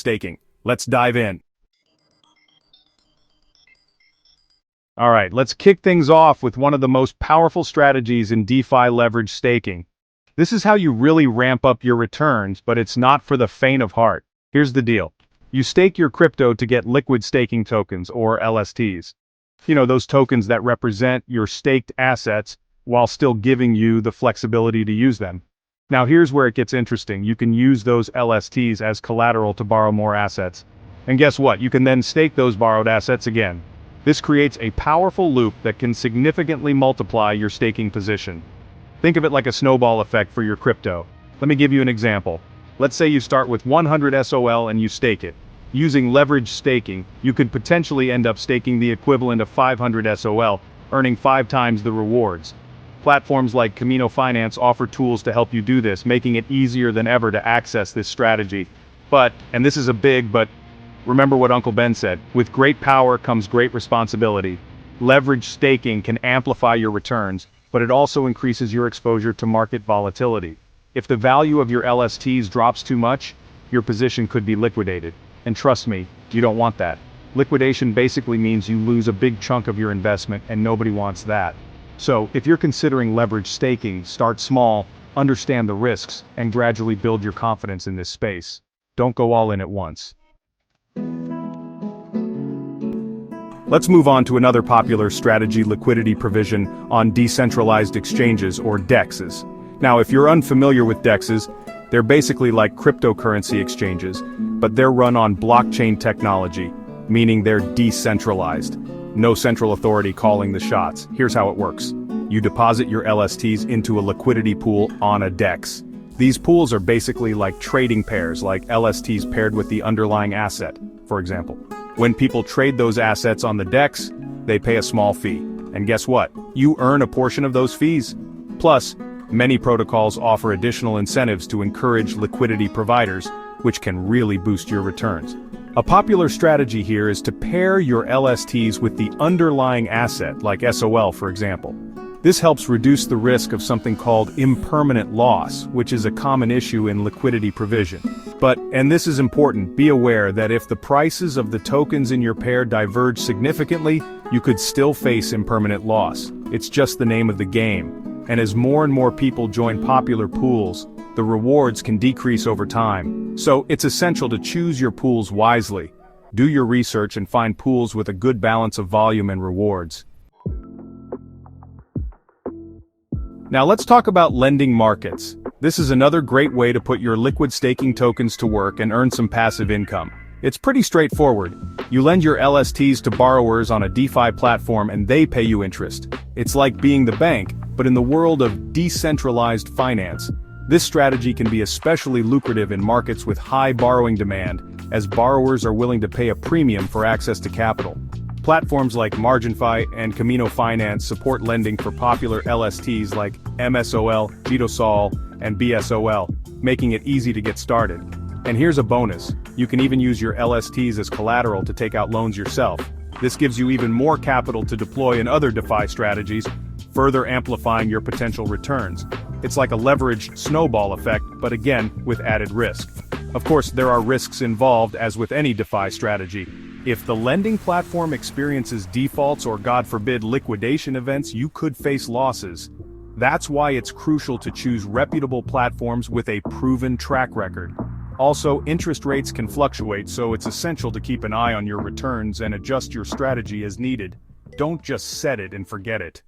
staking. Let's dive in. Alright, let's kick things off with one of the most powerful strategies in DeFi leverage staking. This is how you really ramp up your returns, but it's not for the faint of heart. Here's the deal. You stake your crypto to get liquid staking tokens, or LSTs. You know, those tokens that represent your staked assets while still giving you the flexibility to use them. Now here's where it gets interesting. You can use those LSTs as collateral to borrow more assets. And guess what? You can then stake those borrowed assets again. This creates a powerful loop that can significantly multiply your staking position. Think of it like a snowball effect for your crypto. Let me give you an example. Let's say you start with 100 SOL and you stake it. Using leverage staking, you could potentially end up staking the equivalent of 500 SOL, earning 5 times the rewards. Platforms like Camino Finance offer tools to help you do this, making it easier than ever to access this strategy. But, and this is a big but, remember what Uncle Ben said, with great power comes great responsibility. Leverage staking can amplify your returns, but it also increases your exposure to market volatility. If the value of your LSTs drops too much, your position could be liquidated. And trust me, you don't want that. Liquidation basically means you lose a big chunk of your investment, and nobody wants that. So, if you're considering leverage staking, start small, understand the risks, and gradually build your confidence in this space. Don't go all in at once. Let's move on to another popular strategy: liquidity provision on decentralized exchanges, or DEXs. Now, if you're unfamiliar with DEXs, they're basically like cryptocurrency exchanges, but they're run on blockchain technology, meaning they're decentralized. No central authority calling the shots. Here's how it works. You deposit your LSTs into a liquidity pool on a DEX. These pools are basically like trading pairs, like LSTs paired with the underlying asset, for example. When people trade those assets on the DEX, they pay a small fee. And guess what? You earn a portion of those fees. Plus, many protocols offer additional incentives to encourage liquidity providers, which can really boost your returns. A popular strategy here is to pair your LSTs with the underlying asset, like SOL for example. This helps reduce the risk of something called impermanent loss, which is a common issue in liquidity provision. But, and this is important, be aware that if the prices of the tokens in your pair diverge significantly, you could still face impermanent loss. It's just the name of the game. And as more and more people join popular pools, the rewards can decrease over time. So it's essential to choose your pools wisely. Do your research and find pools with a good balance of volume and rewards. Now let's talk about lending markets. This is another great way to put your liquid staking tokens to work and earn some passive income. It's pretty straightforward. You lend your LSTs to borrowers on a DeFi platform and they pay you interest. It's like being the bank, but in the world of decentralized finance. This strategy can be especially lucrative in markets with high borrowing demand, as borrowers are willing to pay a premium for access to capital. Platforms like MarginFi and Camino Finance support lending for popular LSTs like MSOL, GTOSOL, and BSOL, making it easy to get started. And here's a bonus. You can even use your LSTs as collateral to take out loans yourself. This gives you even more capital to deploy in other DeFi strategies, further amplifying your potential returns. It's like a leveraged snowball effect, but again, with added risk. Of course, there are risks involved, as with any DeFi strategy. If the lending platform experiences defaults or, God forbid, liquidation events, you could face losses. That's why it's crucial to choose reputable platforms with a proven track record. Also, interest rates can fluctuate, so it's essential to keep an eye on your returns and adjust your strategy as needed. Don't just set it and forget it.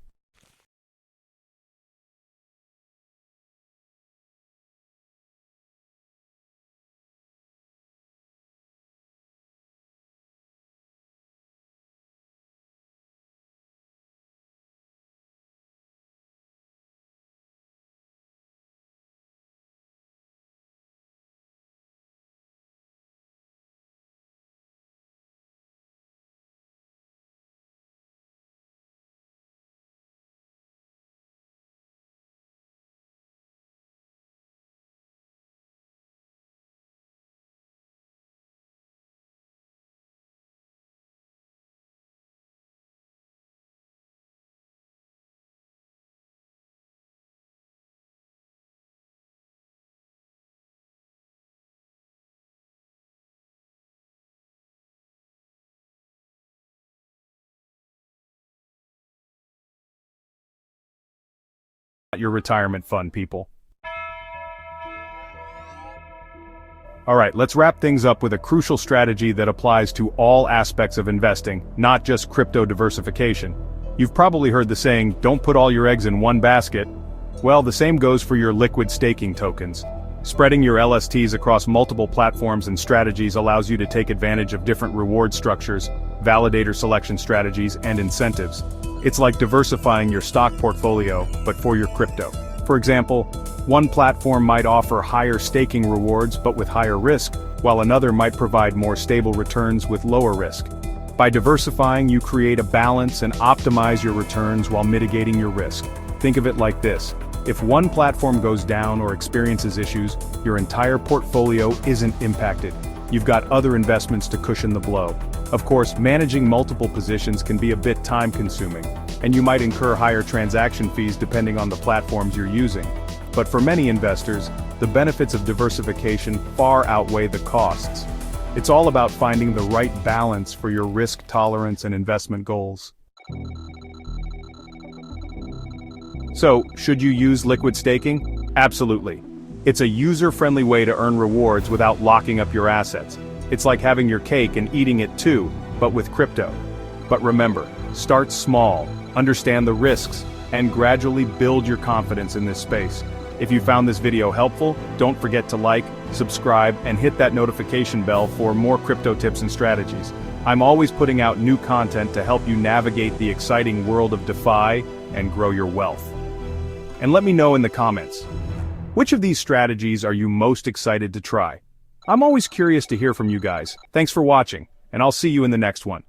Your retirement fund, people. Alright, let's wrap things up with a crucial strategy that applies to all aspects of investing, not just crypto diversification. You've probably heard the saying, don't put all your eggs in one basket. Well, the same goes for your liquid staking tokens. Spreading your LSTs across multiple platforms and strategies allows you to take advantage of different reward structures, validator selection strategies, and incentives. It's like diversifying your stock portfolio, but for your crypto. For example, one platform might offer higher staking rewards but with higher risk, while another might provide more stable returns with lower risk. By diversifying, you create a balance and optimize your returns while mitigating your risk. Think of it like this. If one platform goes down or experiences issues, your entire portfolio isn't impacted. You've got other investments to cushion the blow. Of course, managing multiple positions can be a bit time-consuming, and you might incur higher transaction fees depending on the platforms you're using. But for many investors, the benefits of diversification far outweigh the costs. It's all about finding the right balance for your risk tolerance and investment goals. So, should you use liquid staking? Absolutely. It's a user-friendly way to earn rewards without locking up your assets. It's like having your cake and eating it too, but with crypto. But remember, start small, understand the risks, and gradually build your confidence in this space. If you found this video helpful, don't forget to like, subscribe, and hit that notification bell for more crypto tips and strategies. I'm always putting out new content to help you navigate the exciting world of DeFi and grow your wealth. And let me know in the comments, which of these strategies are you most excited to try? I'm always curious to hear from you guys. Thanks for watching, and I'll see you in the next one.